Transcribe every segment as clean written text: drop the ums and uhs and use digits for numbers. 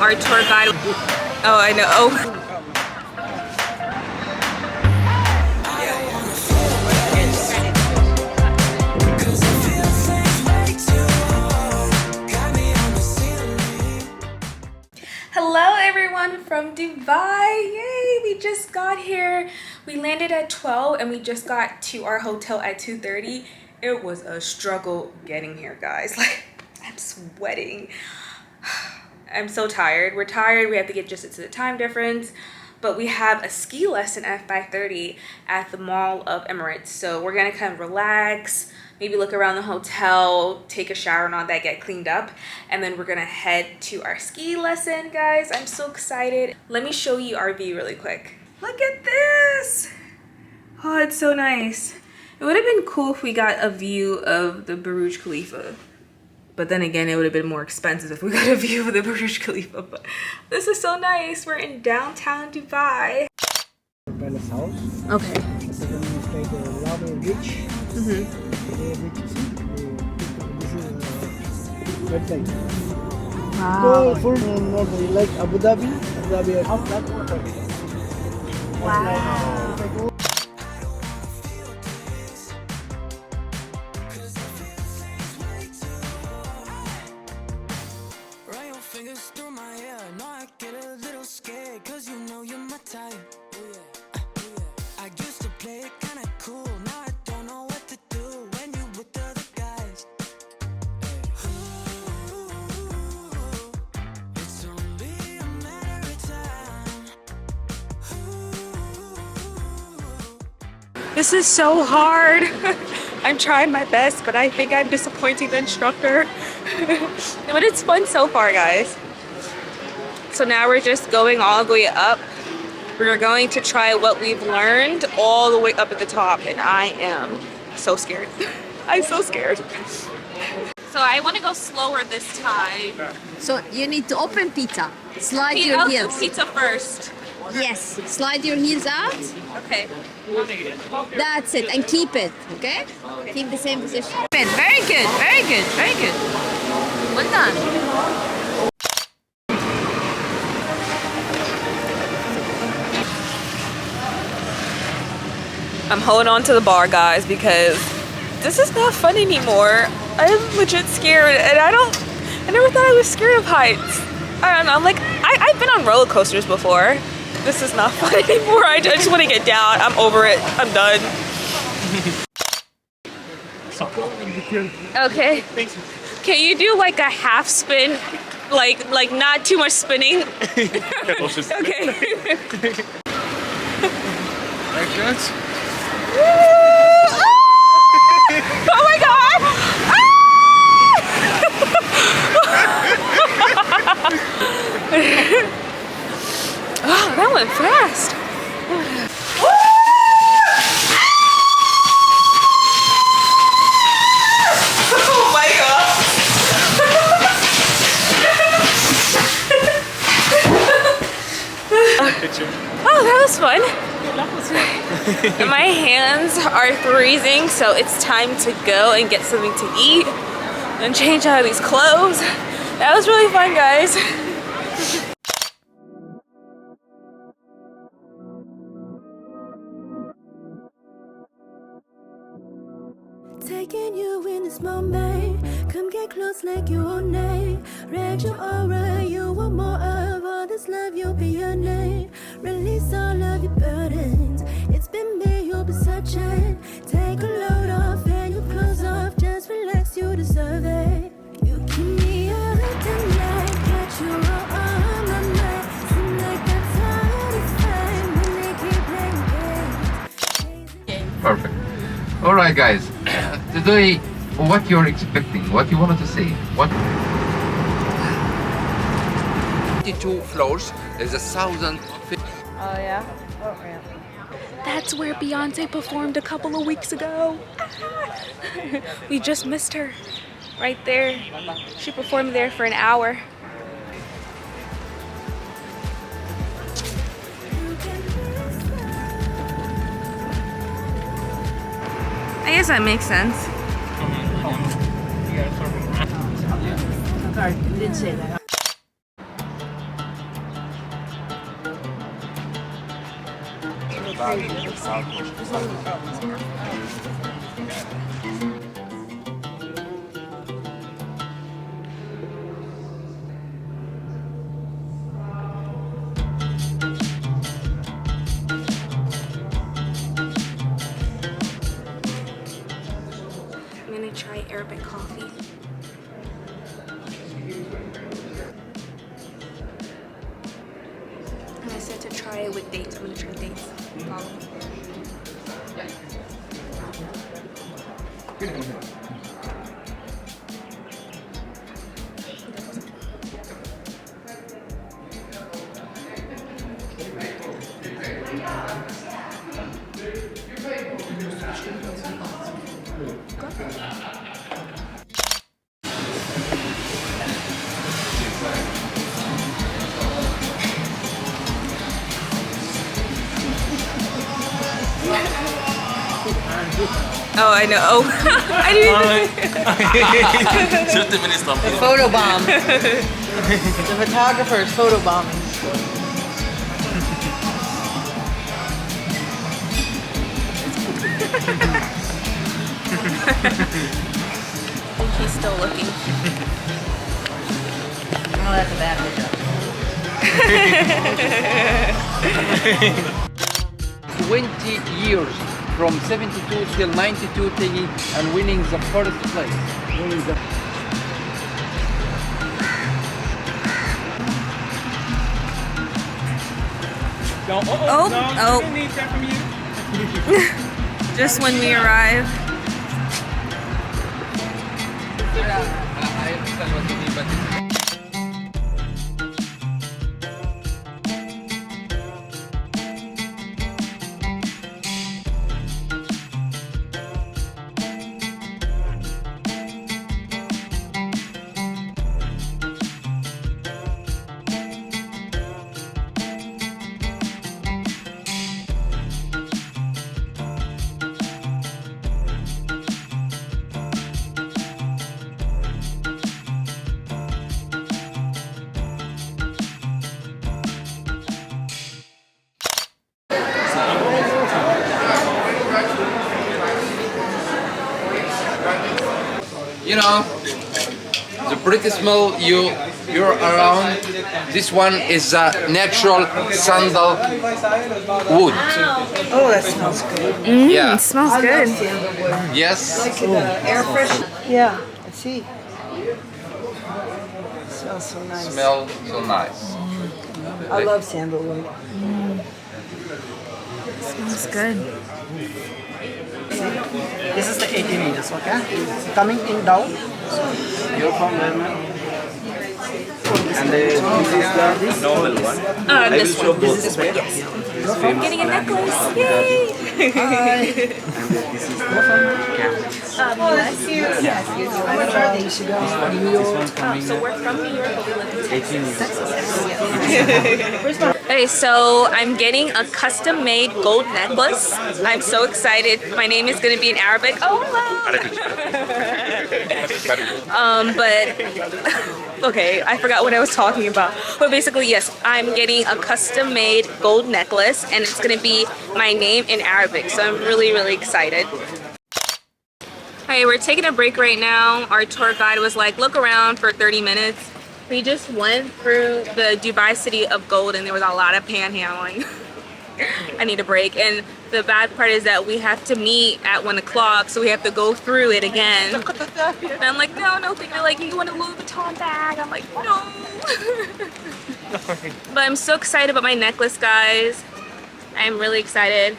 our tour guide. Oh, I know. Oh. Hello everyone from Dubai. Yay, we just got here. We landed at 12 and we just got to our hotel at 2:30. It was a struggle getting here, guys. Like, I'm sweating. I'm so tired. We're tired. We have to get adjusted to the time difference. But we have a ski lesson at 5:30 at the Mall of Emirates. So we're gonna kind of relax, maybe look around the hotel, take a shower and all that, get cleaned up, and then we're gonna head to our ski lesson, guys. I'm so excited. Let me show you our view really quick. Look at this. Oh, it's so nice. It would have been cool if we got a view of the Burj Khalifa. But then again, it would have been more expensive if we got a view of the Burj Khalifa. But this is so nice. We're in downtown Dubai. Palace house. Okay. This is like a lava beach. This is red light. Wow. So full like Abu Dhabi. Abu Dhabi half that water. Wow. This is so hard. I'm trying my best, but I think I'm disappointing the instructor. But it's fun so far, guys. So now we're just going all the way up. We're going to try what we've learned all the way up at the top, and I am so scared. I'm so scared. So I want to go slower this time. So you need to open pizza. Slide your I'll do heels. pizza first. Yes. Slide your heels out. Okay. That's it. And keep it. Okay? Keep the same position. Very good. Very good. Very good. Well done. I'm holding on to the bar, guys, because this is not fun anymore. I'm legit scared, and I never thought I was scared of heights. I don't know, like, I've been on roller coasters before. This is not fun anymore. I just want to get down. I'm over it. I'm done. Okay. Can you do like a half spin? Like not too much spinning? Okay. Like that? Oh my god! Oh, that went fast. Oh my god. Oh, that was fun. My hands are freezing, so it's time to go and get something to eat and change out of these clothes. That was really fun, guys. Taking you in this moment, come get close like you own name. Read your aura, you want more of all this love, you'll be your name. Release all of your burdens, it's been me, you'll be searching. Take a load off and your clothes off, just relax, you deserve it. You keep me up tonight, catch you all on my mind. Seem like that's hard to find when they keep playing games. Perfect. All right, guys. Today, what you're expecting? What you wanted to say? What? 52 floors. There's 1,000. Oh yeah? Oh yeah. That's where Beyonce performed a couple of weeks ago. We just missed her. Right there. She performed there for an hour. I guess that makes sense. Sorry, you didn't say that. I'm gonna try Arabic coffee. And I said to try it with dates. I'm gonna try dates. Follow me. Oh, I know. Oh, I didn't even. The photo bomb. The photographer's photo bombing. I think he's still looking. Oh, that's a bad picture. 20 years from 72 till 92 taking and winning the first place. Oh. Just when we arrive. I understand what you mean, but you know, the pretty smell you're around. This one is a natural sandal wood. Oh, that smells good. Yeah. It smells good. Yes. Air fresh. Yeah, I see. Smells so nice. Smell so nice. I love sandalwood. Smells good. This is the 18 inches, okay? Coming in down. You're from where, ma'am? And this is the normal one. This show one. both. This one, yes. I'm Getting a necklace. Yay! And this is the camel. Oh, that's cute. This one coming So we're from New York, but we live in 18 years. Okay, so I'm getting a custom-made gold necklace. I'm so excited. My name is going to be in Arabic. Oh, wow. But okay, I forgot what I was talking about. But basically, yes, I'm getting a custom-made gold necklace, and it's going to be my name in Arabic. So I'm really, really excited. Hey, we're taking a break right now. Our tour guide was like, look around for 30 minutes. We just went through the Dubai City of Gold and there was a lot of panhandling. I need a break. And the bad part is that we have to meet at 1 o'clock, so we have to go through it again. And I'm like, no. They're like, you want a Louis Vuitton bag? I'm like, no. But I'm so excited about my necklace, guys. I'm really excited.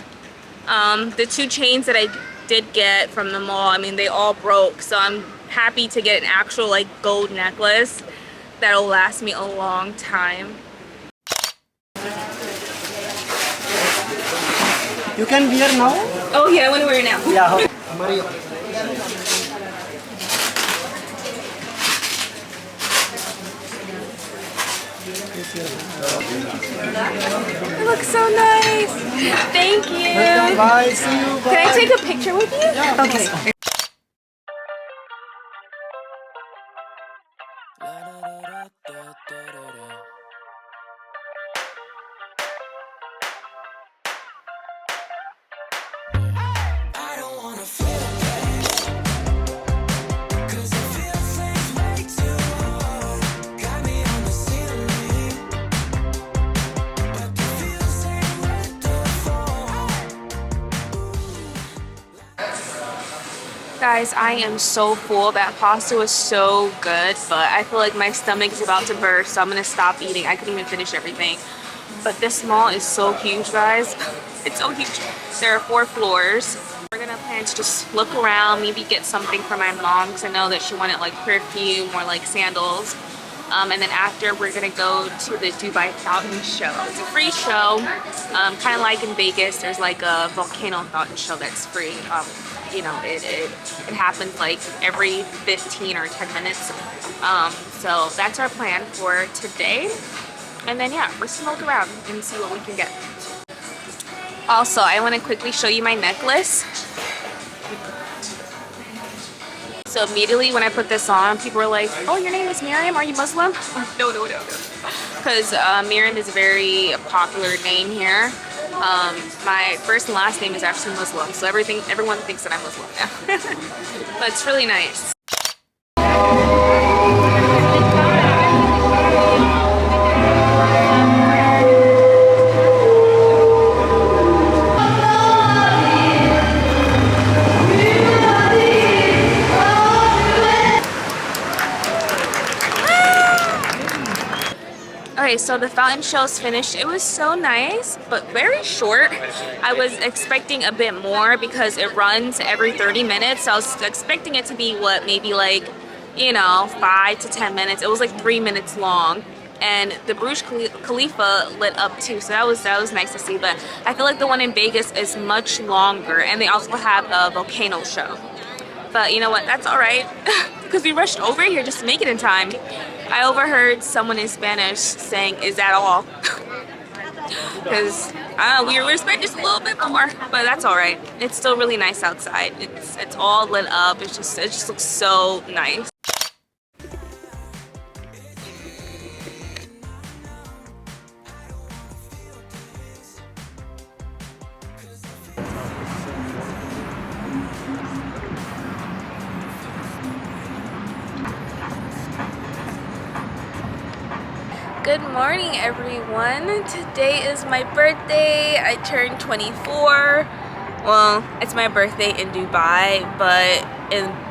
The 2 chains that I did get from the mall, I mean, they all broke. So I'm happy to get an actual like gold necklace that'll last me a long time. You can wear now? Oh yeah, I want to wear it now. Yeah. Maria. It looks so nice. Thank you. Bye. See you. Bye. Can I take a picture with you? Yeah. Okay. Guys, I am so full. That pasta was so good, but I feel like my stomach is about to burst, so I'm gonna stop eating. I couldn't even finish everything. But this mall is so huge, guys. It's so huge. There are 4 floors. We're gonna plan to just look around, maybe get something for my mom because I know that she wanted like perfume or like sandals. And then after, we're gonna go to the Dubai Fountain Show. It's a free show, kind of like in Vegas. There's like a volcano fountain show that's free. You know, it happens like every 15 or 10 minutes. So that's our plan for today. And then yeah, we're just gonna look around and see what we can get. Also, I want to quickly show you my necklace. So immediately when I put this on, people were like, "Oh, your name is Maryam? Are you Muslim?" No. Because Maryam is a very popular name here. My first and last name is actually Muslim, so everyone thinks that I'm Muslim now. But it's really nice. Okay, so the fountain show's finished. It was so nice, but very short. I was expecting a bit more because it runs every 30 minutes. So I was expecting it to be what, maybe like, you know, 5 to 10 minutes. It was like 3 minutes long. And the Burj Khalifa lit up too, so that was nice to see. But I feel like the one in Vegas is much longer, and they also have a volcano show. But you know what, that's all right, because we rushed over here just to make it in time. I overheard someone in Spanish saying, "Is that all?" Because we were expecting just a little bit more, but that's all right. It's still really nice outside. It's all lit up. It just looks so nice. Good morning, everyone. Today is my birthday. I turned 24. Well, it's my birthday in Dubai, but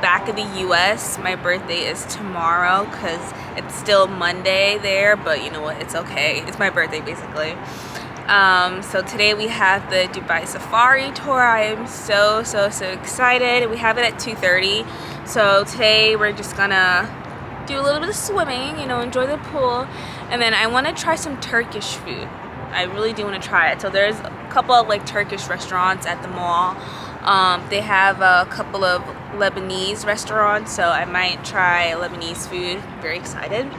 back in the US, my birthday is tomorrow because it's still Monday there, but you know what, it's okay. It's my birthday basically. So today we have the Dubai Safari Tour. I am so excited. We have it at 2:30. So today we're just gonna do a little bit of swimming, you know, enjoy the pool. And then I want to try some Turkish food. I really do want to try it. So there's a couple of like Turkish restaurants at the mall. They have a couple of Lebanese restaurants, so I might try Lebanese food. Very excited.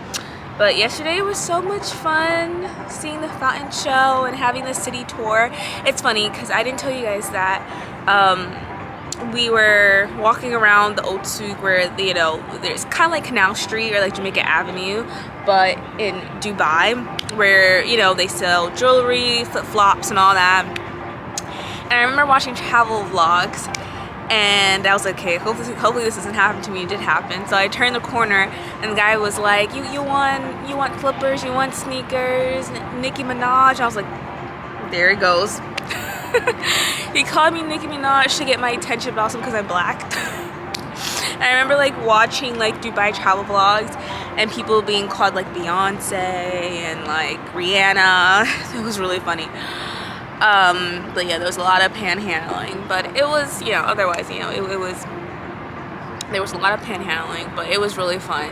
But yesterday was so much fun seeing the fountain show and having the city tour. It's funny because I didn't tell you guys that we were walking around the old Souk where, you know, there's kind of like Canal Street or like Jamaica Avenue, but in Dubai where, you know, they sell jewelry, flip-flops and all that. And I remember watching travel vlogs and I was like, okay, hopefully this doesn't happen to me. It did happen. So I turned the corner and the guy was like, you want flippers, you want sneakers, Nicki Minaj. I was like, there it goes. He called me Nicki Minaj to get my attention, but also because I'm black. And I remember like watching like Dubai travel vlogs and people being called like Beyonce and like Rihanna. It was really funny. But yeah, there was a lot of panhandling, but it was, you know, otherwise, you know, there was a lot of panhandling, but it was really fun.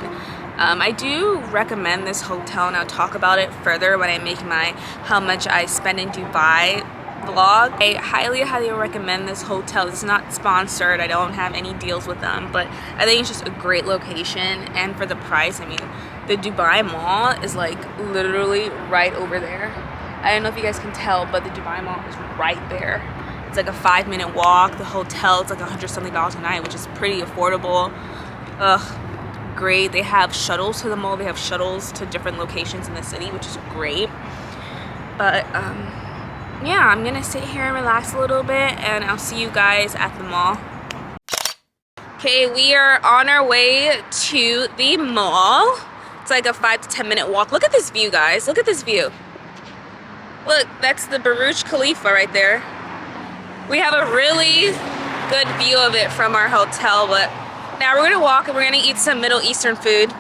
I do recommend this hotel, and I'll talk about it further when I make my how much I spend in Dubai vlog. I highly recommend this hotel. It's not sponsored. I don't have any deals with them, but I think it's just a great location, and for the price, I mean, the Dubai Mall is like literally right over there. I don't know if you guys can tell, but the Dubai Mall is right there. It's like a 5-minute walk. The hotel is like $100-something a night, which is pretty affordable. Great. They have shuttles to the mall. They have shuttles to different locations in the city, which is great. But yeah, I'm gonna sit here and relax a little bit, and I'll see you guys at the mall. Okay, we are on our way to the mall. It's like a 5 to 10 minute walk. Look at this view, guys. Look at this view. Look, that's the Burj Khalifa right there. We have a really good view of it from our hotel, but now we're gonna walk and we're gonna eat some Middle Eastern food.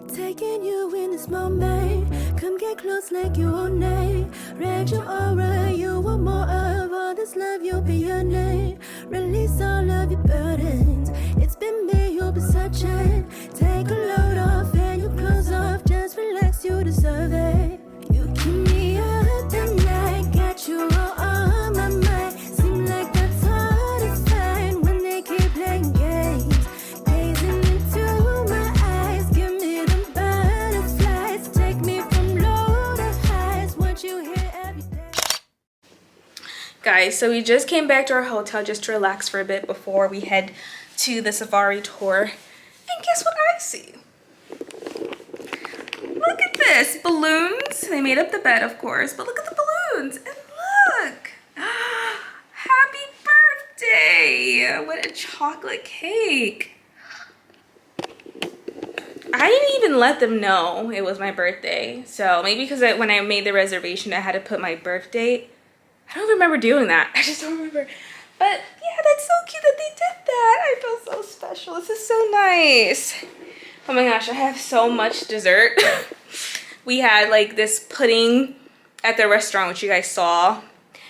Taking you in this moment, come get close like you own name. Read your aura, you want more of all this love, you'll be your name. Release all of your burdens, it's been me you'll be searching. Take a load off and your clothes off, just relax, you deserve it. You keep me up at night, got you all on my mind. Seem like that's hard to find when they keep playing games. Gazing into my eyes, give me them butterflies. Take me from low to highs, what you hear every day. Guys, so we just came back to our hotel just to relax for a bit before we head to the safari tour. And guess what I see? Look at this, balloons. They made up the bed, of course, but look at the balloons. And look, happy birthday. What a chocolate cake. I didn't even let them know it was my birthday. So maybe because when I made the reservation, I had to put my birth date. I don't remember doing that. I just don't remember. But yeah, that's so cute that they did that. I feel so special. This is so nice. Oh my gosh, I have so much dessert. We had like this pudding at the restaurant, which you guys saw.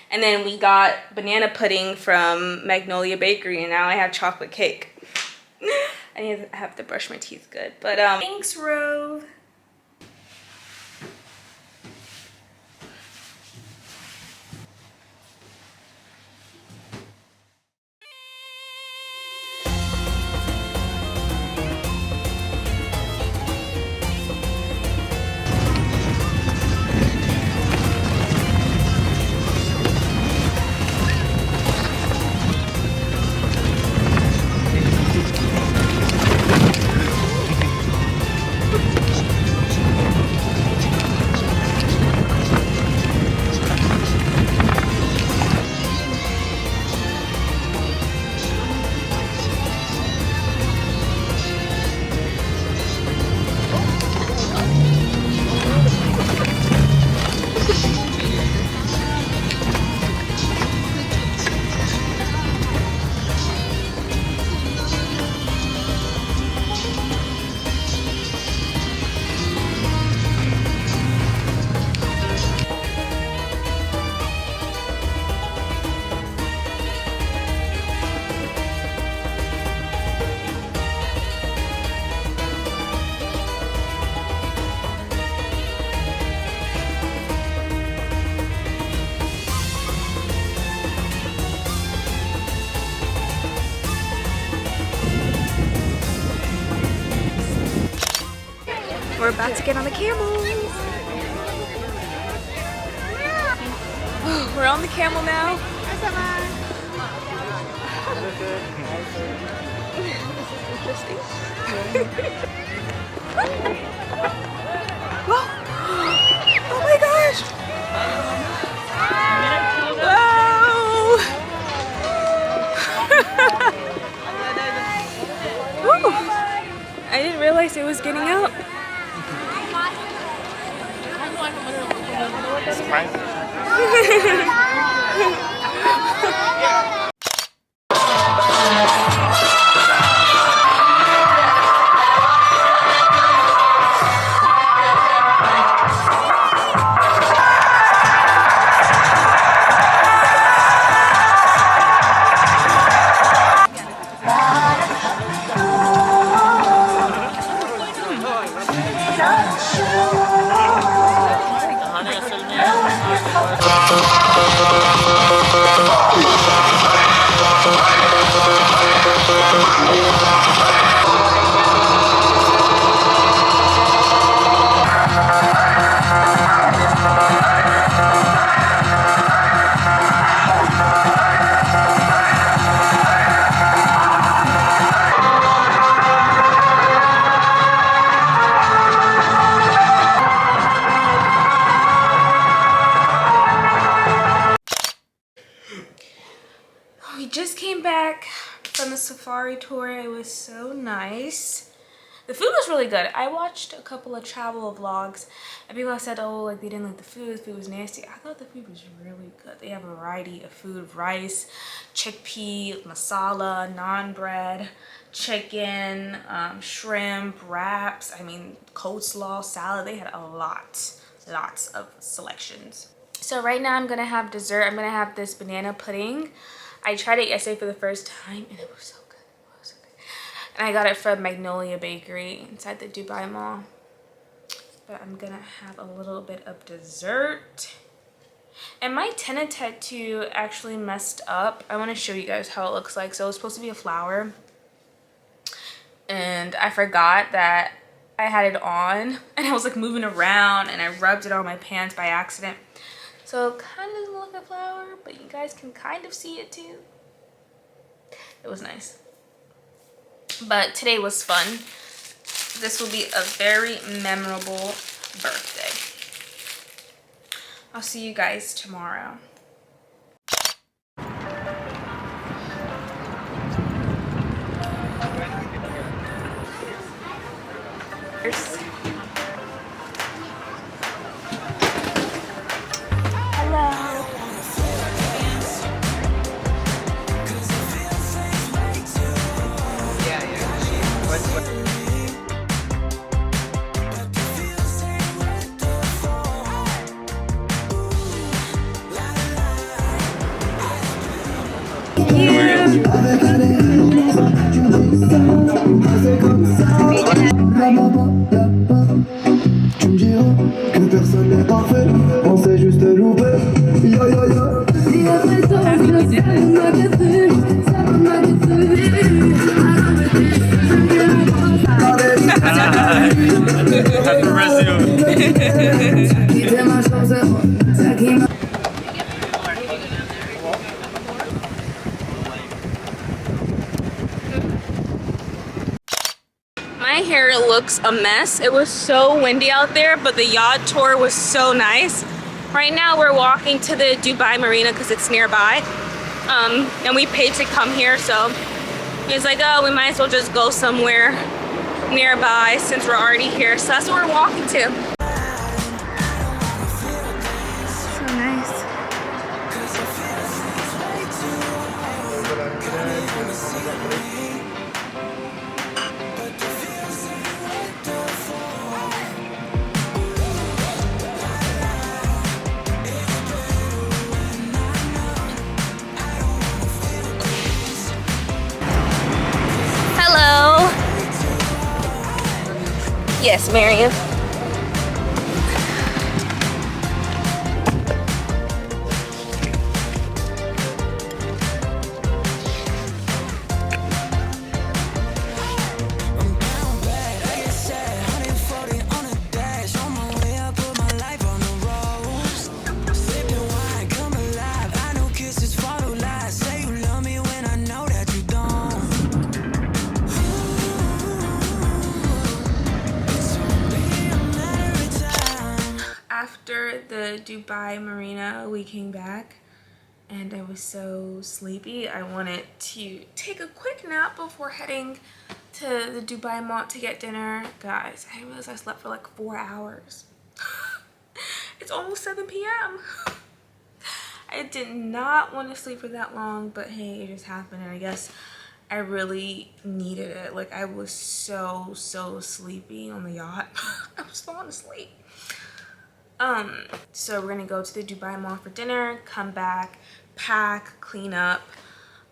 And then we got banana pudding from Magnolia Bakery, and now I have chocolate cake. I have to brush my teeth good. But thanks, Rove. We're about to get on the camel. We're on the camel now. This is interesting. Whoa. Oh my gosh. Whoa. I didn't realize it was getting out. We just came back from the safari tour. It was so nice. The food was really good. I watched a couple of travel vlogs and people have said, oh, like they didn't like the food was nasty. I thought the food was really good. They have a variety of food: rice, chickpea, masala, naan bread, chicken, shrimp, wraps, I mean coleslaw, salad. They had lots of selections. So right now I'm gonna have dessert. I'm gonna have this banana pudding. I tried it yesterday for the first time and it was so good. It was so good. And I got it from Magnolia Bakery inside the Dubai Mall. But I'm gonna have a little bit of dessert. And my tenna tattoo actually messed up. I want to show you guys how it looks like. So it was supposed to be a flower, and I forgot that I had it on, and I was like moving around and I rubbed it on my pants by accident. So it kind of doesn't look like a flower, but you guys can kind of see it too. It was nice. But today was fun. This will be a very memorable birthday. I'll see you guys tomorrow. Tu me diras que personne n'est parfait, on sait juste louper. Yo yo yo. Et après ça, ça m'a détruit, ça m'a détruit. My hair looks a mess. It was so windy out there, but the yacht tour was so nice. Right now we're walking to the Dubai Marina because it's nearby. And we paid to come here, so he's like, oh, we might as well just go somewhere nearby since we're already here. So that's what we're walking to. So nice. Hello. Yes, Maryam. After the Dubai Marina, we came back and I was so sleepy. I wanted to take a quick nap before heading to the Dubai Mall to get dinner. Guys, I didn't realize I slept for like 4 hours. It's almost 7 p.m. I did not want to sleep for that long, but hey, it just happened, and I guess I really needed it. Like, I was so sleepy on the yacht. I was falling asleep. So we're gonna go to the Dubai Mall for dinner, come back, pack, clean up,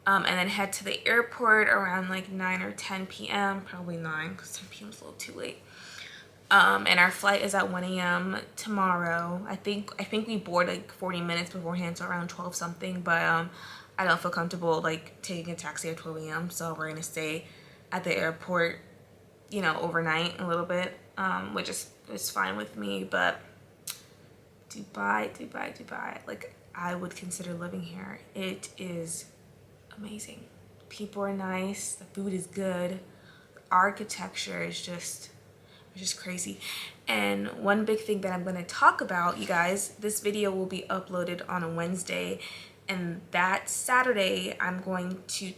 and then head to the airport around like 9 or 10 p.m. Probably 9 because 10 p.m. is a little too late. And our flight is at 1 a.m. tomorrow. I think we board like 40 minutes beforehand, so around 12 something, but I don't feel comfortable like taking a taxi at 12 a.m. so we're gonna stay at the airport, you know, overnight a little bit, which is fine with me. But Dubai, like, I would consider living here. It is amazing. People are nice, the food is good, the architecture is just crazy. And one big thing that I'm going to talk about, you guys, this video will be uploaded on a Wednesday, and that Saturday I'm going to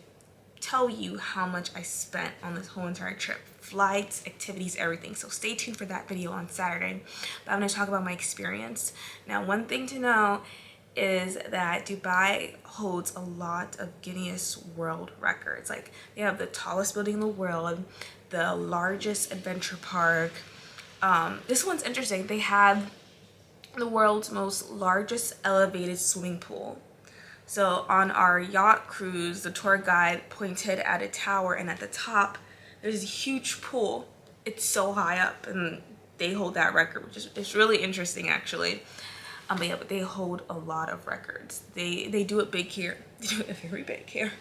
tell you how much I spent on this whole entire trip flights, activities, everything. So stay tuned for that video on Saturday. But I'm going to talk about my experience. Now, one thing to know is that Dubai holds a lot of Guinness World Records. Like, they have the tallest building in the world, the largest adventure park. This one's interesting. They have the world's most largest elevated swimming pool. So on our yacht cruise, the tour guide pointed at a tower, and at the top there's a huge pool. It's so high up, and they hold that record, which is, it's really interesting actually. But yeah, but they hold a lot of records. They do it big here. They do it very big here.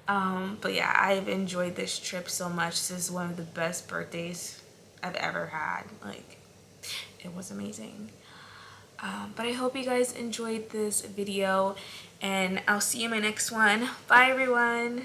But yeah, I've enjoyed this trip so much. This is one of the best birthdays I've ever had. Like, it was amazing. But I hope you guys enjoyed this video, and I'll see you in my next one. Bye everyone.